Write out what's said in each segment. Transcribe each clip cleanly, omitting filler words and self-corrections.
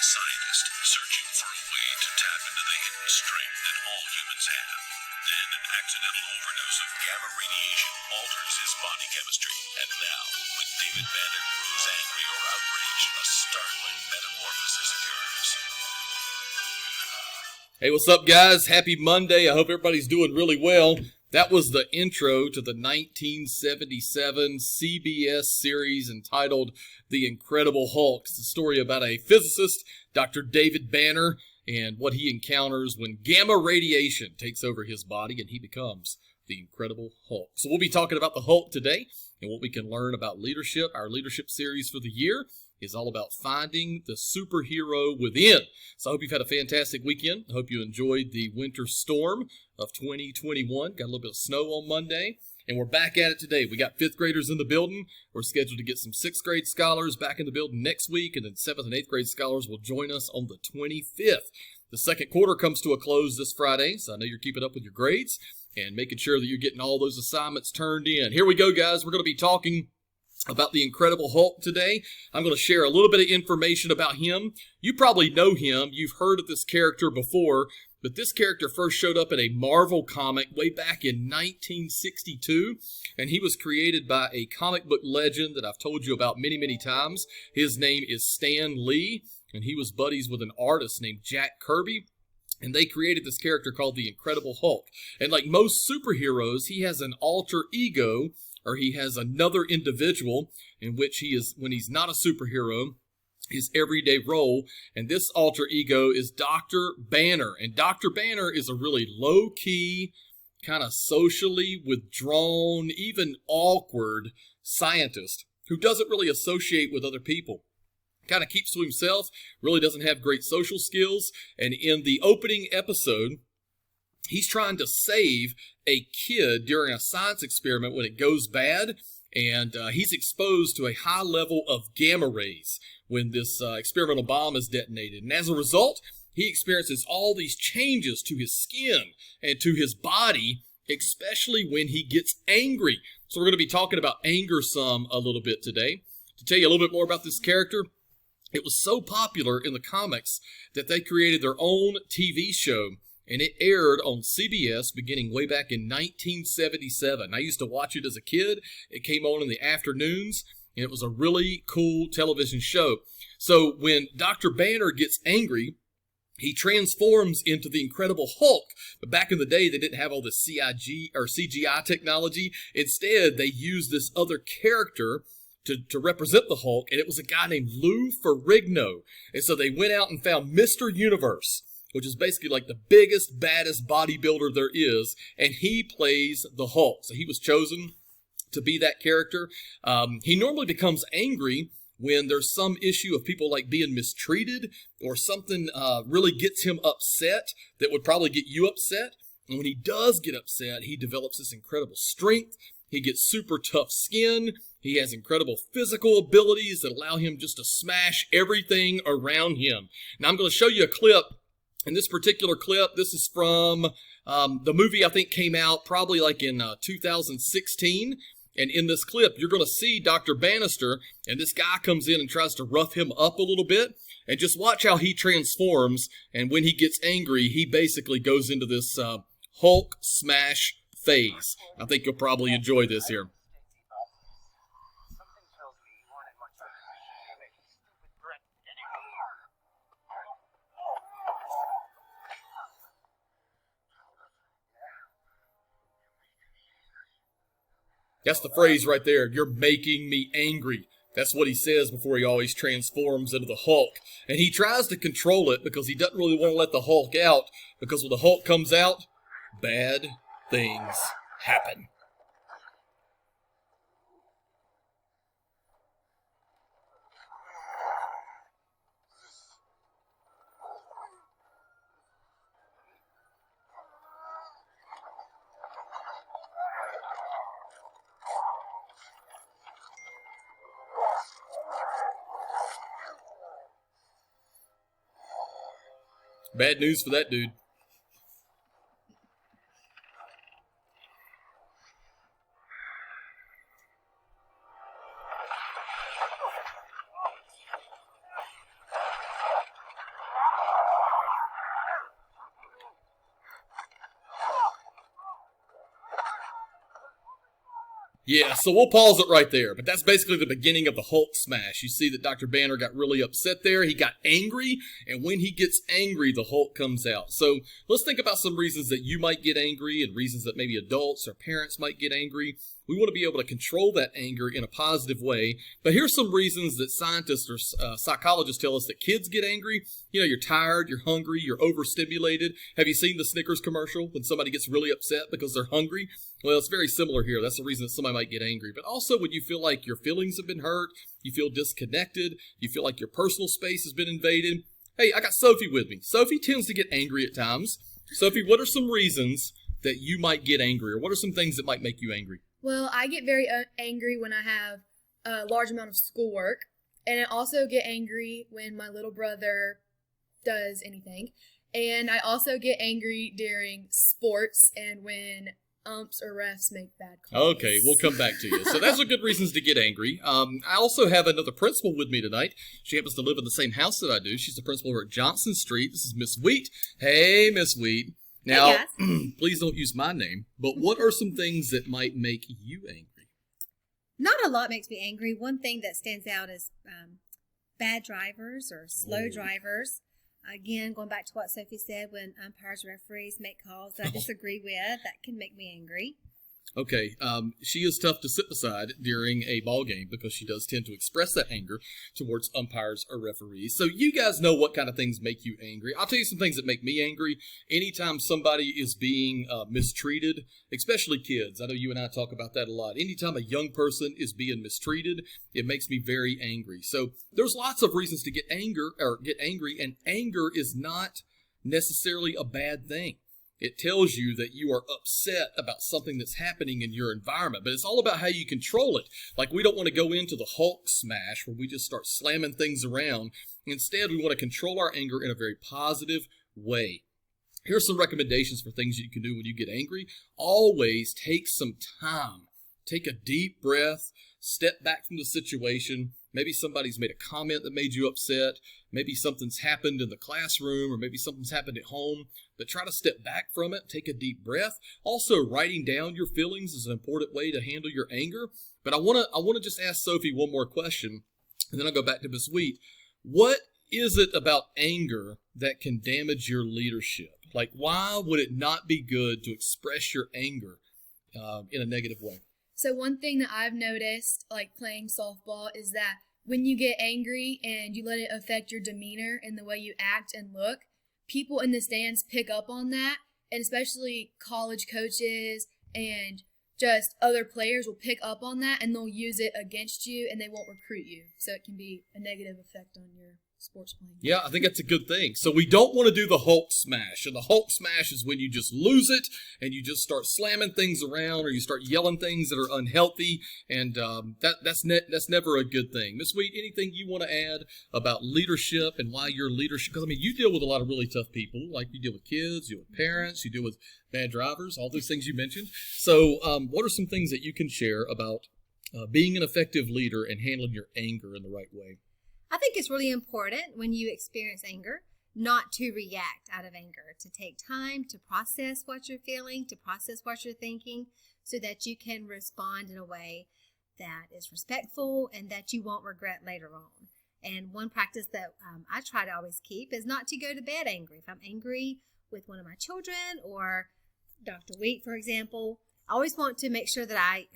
scientist searching for a way to tap into the hidden strength that all humans have. Then an accidental overdose of gamma radiation alters his body chemistry. And now, when David Banner grows angry or outraged, a startling metamorphosis occurs. Hey, what's up, guys? Happy Monday. I hope everybody's doing really well. That was the intro to the 1977 CBS series entitled The Incredible Hulk. It's a story about a physicist, Dr. David Banner, and what he encounters when gamma radiation takes over his body and he becomes the Incredible Hulk. So we'll be talking about the Hulk today and what we can learn about leadership. Our leadership series for the year is all about finding the superhero within. So I hope you've had a fantastic weekend. I hope you enjoyed the winter storm of 2021. Got a little bit of snow on Monday, and we're back at it today. We got fifth graders in the building. We're scheduled to get some sixth grade scholars back in the building next week, and then seventh and eighth grade scholars will join us on the 25th. The second quarter comes to a close this Friday, so I know you're keeping up with your grades and making sure that you're getting all those assignments turned in. Here we go, guys. We're going to be talking about the Incredible Hulk today. I'm going to share a little bit of information about him. You probably know him. You've heard of this character before, but this character first showed up in a Marvel comic way back in 1962, and he was created by a comic book legend that I've told you about many, many times. His name is Stan Lee, and he was buddies with an artist named Jack Kirby. And they created this character called the Incredible Hulk. And like most superheroes, he has an alter ego, or he has another individual in which he is, when he's not a superhero, his everyday role. And this alter ego is Dr. Banner. And Dr. Banner is a really low-key, kind of socially withdrawn, even awkward scientist who doesn't really associate with other people. Kind of keeps to himself, really doesn't have great social skills. And in the opening episode, he's trying to save a kid during a science experiment when it goes bad, and he's exposed to a high level of gamma rays when this experimental bomb is detonated. And as a result, he experiences all these changes to his skin and to his body, especially when he gets angry. So we're going to be talking about anger some a little bit today. To tell you a little bit more about this character, it was so popular in the comics that they created their own TV show, and it aired on CBS beginning way back in 1977. I used to watch it as a kid. It came on in the afternoons, and it was a really cool television show. So when Dr. Banner gets angry, he transforms into the Incredible Hulk. But back in the day, they didn't have all the CGI technology. Instead, they used this other character to represent the Hulk, and it was a guy named Lou Ferrigno. And so they went out and found Mr. Universe, which is basically like the biggest, baddest bodybuilder there is, and he plays the Hulk. So he was chosen to be that character. He normally becomes angry when there's some issue of people like being mistreated or something really gets him upset that would probably get you upset. And when he does get upset, he develops this incredible strength. He gets super tough skin. He has incredible physical abilities that allow him just to smash everything around him. Now I'm going to show you a clip. In this particular clip, this is from the movie I think came out probably like in 2016. And in this clip, you're going to see Dr. Bannister, and this guy comes in and tries to rough him up a little bit. And just watch how he transforms. And when he gets angry, he basically goes into this Hulk smash phase. I think you'll probably enjoy this here. That's the phrase right there. You're making me angry. That's what he says before he always transforms into the Hulk. And he tries to control it because he doesn't really want to let the Hulk out, because when the Hulk comes out, bad things happen. Bad news for that dude. Yeah, so we'll pause it right there. But that's basically the beginning of the Hulk smash. You see that Dr. Banner got really upset there. He got angry, and when he gets angry, the Hulk comes out. So let's think about some reasons that you might get angry and reasons that maybe adults or parents might get angry. We want to be able to control that anger in a positive way. But here's some reasons that scientists or psychologists tell us that kids get angry. You know, you're tired, you're hungry, you're overstimulated. Have you seen the Snickers commercial when somebody gets really upset because they're hungry? Well, it's very similar here. That's the reason that somebody might get angry. But also when you feel like your feelings have been hurt, you feel disconnected, you feel like your personal space has been invaded. Hey, I got Sophie with me. Sophie tends to get angry at times. Sophie, what are some reasons that you might get angry, or what are some things that might make you angry? Well, I get very angry when I have a large amount of schoolwork, and I also get angry when my little brother does anything, and I also get angry during sports and when umps or refs make bad calls. Okay, we'll come back to you. So those are good reasons to get angry. I also have another principal with me tonight. She happens to live in the same house that I do. She's the principal over at Johnson Street. This is Miss Wheat. Hey, Miss Wheat. Now, please don't use my name, but what are some things that might make you angry? Not a lot makes me angry. One thing that stands out is bad drivers or slow drivers. Again, going back to what Sophie said, when umpires, referees make calls that I disagree with, that can make me angry. Okay, she is tough to sit beside during a ball game because she does tend to express that anger towards umpires or referees. So you guys know what kind of things make you angry. I'll tell you some things that make me angry. Anytime somebody is being mistreated, especially kids. I know you and I talk about that a lot. Anytime a young person is being mistreated, it makes me very angry. So there's lots of reasons to get angry, and anger is not necessarily a bad thing. It tells you that you are upset about something that's happening in your environment, but it's all about how you control it. Like, we don't want to go into the Hulk smash where we just start slamming things around. Instead, we want to control our anger in a very positive way. Here's some recommendations for things you can do when you get angry. Always take some time. Take a deep breath, step back from the situation. Maybe somebody's made a comment that made you upset. Maybe something's happened in the classroom, or maybe something's happened at home. But try to step back from it, take a deep breath. Also, writing down your feelings is an important way to handle your anger. But I want to just ask Sophie one more question, and then I'll go back to Miss Wheat. What is it about anger that can damage your leadership? Like, why would it not be good to express your anger in a negative way? So one thing that I've noticed, like playing softball, is that when you get angry and you let it affect your demeanor and the way you act and look, people in the stands pick up on that, and especially college coaches and just other players will pick up on that, and they'll use it against you, and they won't recruit you. So it can be a negative effect on your sports playing. Yeah, I think that's a good thing. So we don't want to do the Hulk smash. And the Hulk smash is when you just lose it and you just start slamming things around, or you start yelling things that are unhealthy. And that's never a good thing. Miss Wheat, anything you want to add about leadership and why your leadership? Because, I mean, you deal with a lot of really tough people. Like, you deal with kids, you deal with parents, you deal with bad drivers, all those things you mentioned. So what are some things that you can share about being an effective leader and handling your anger in the right way? I think it's really important when you experience anger not to react out of anger, to take time to process what you're feeling, to process what you're thinking, so that you can respond in a way that is respectful and that you won't regret later on. And one practice that I try to always keep is not to go to bed angry. If I'm angry with one of my children or Dr. Wheat, for example, I always want to make sure that I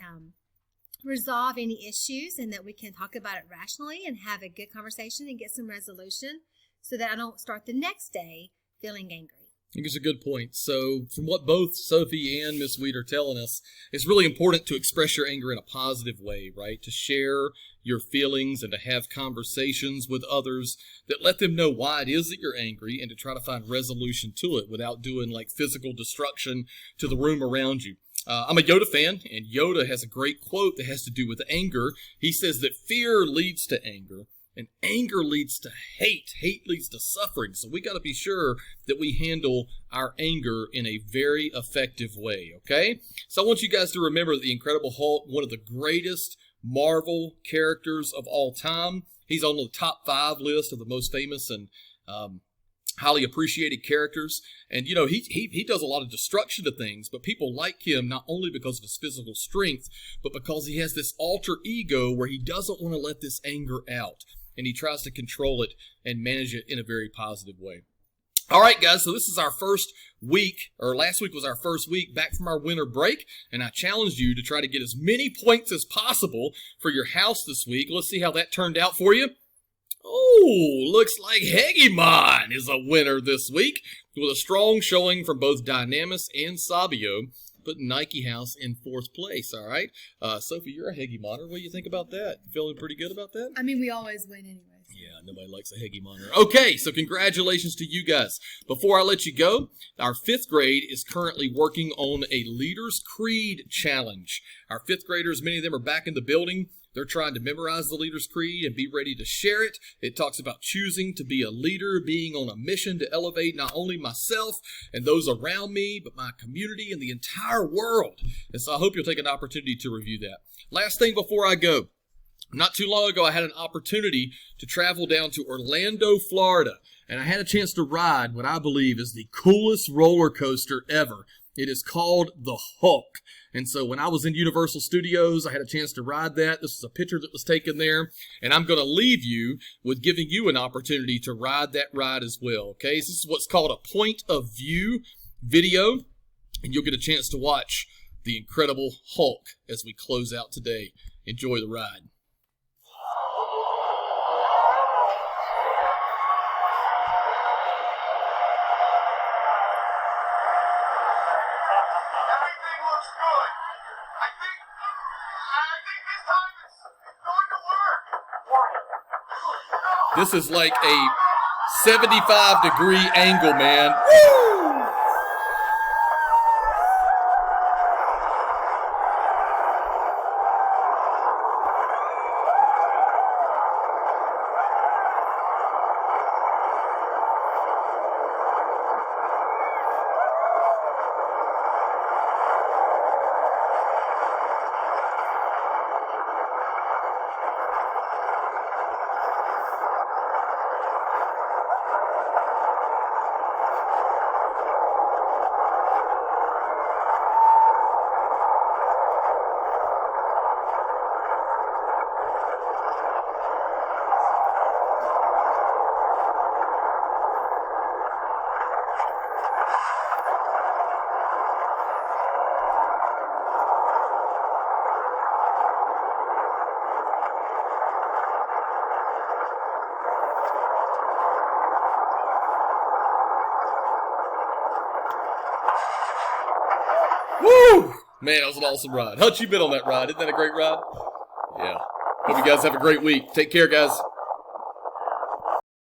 resolve any issues and that we can talk about it rationally and have a good conversation and get some resolution so that I don't start the next day feeling angry. I think it's a good point. So from what both Sophie and Miss Wheat are telling us, it's really important to express your anger in a positive way, right? To share your feelings and to have conversations with others that let them know why it is that you're angry, and to try to find resolution to it without doing like physical destruction to the room around you. I'm a Yoda fan, and Yoda has a great quote that has to do with anger. He says that fear leads to anger, and anger leads to hate. Hate leads to suffering. So we got to be sure that we handle our anger in a very effective way, okay? So I want you guys to remember that the Incredible Hulk, one of the greatest Marvel characters of all time. He's on the top 5 list of the most famous and highly appreciated characters. And, you know, he does a lot of destruction to things, but people like him not only because of his physical strength, but because he has this alter ego where he doesn't want to let this anger out. And he tries to control it and manage it in a very positive way. All right, guys, so this is our first week, or last week was our first week back from our winter break, and I challenged you to try to get as many points as possible for your house this week. Let's see how that turned out for you. Oh, looks like Hegemon is a winner this week with a strong showing from both Dynamis and Sabio, putting Nike House in 4th place, all right? Sophie, you're a Hegemoner. What do you think about that? Feeling pretty good about that? I mean, we always win anyways. Yeah, nobody likes a Hegemoner. Okay, so congratulations to you guys. Before I let you go, our 5th grade is currently working on a Leaders Creed challenge. Our 5th graders, many of them are back in the building. They're trying to memorize the Leaders Creed and be ready to share it. It talks about choosing to be a leader, being on a mission to elevate not only myself and those around me, but my community and the entire world. And so I hope you'll take an opportunity to review that. Last thing before I go. Not too long ago, I had an opportunity to travel down to Orlando, Florida, and I had a chance to ride what I believe is the coolest roller coaster ever. It is called the Hulk. And so when I was in Universal Studios, I had a chance to ride that. This is a picture that was taken there. And I'm going to leave you with giving you an opportunity to ride that ride as well. Okay, so this is what's called a point of view video. And you'll get a chance to watch the Incredible Hulk as we close out today. Enjoy the ride. This is like a 75-degree angle, man. Woo! Woo! Man, that was an awesome ride. Hutch, you been on that ride. Isn't that a great ride? Yeah. Hope you guys have a great week. Take care, guys.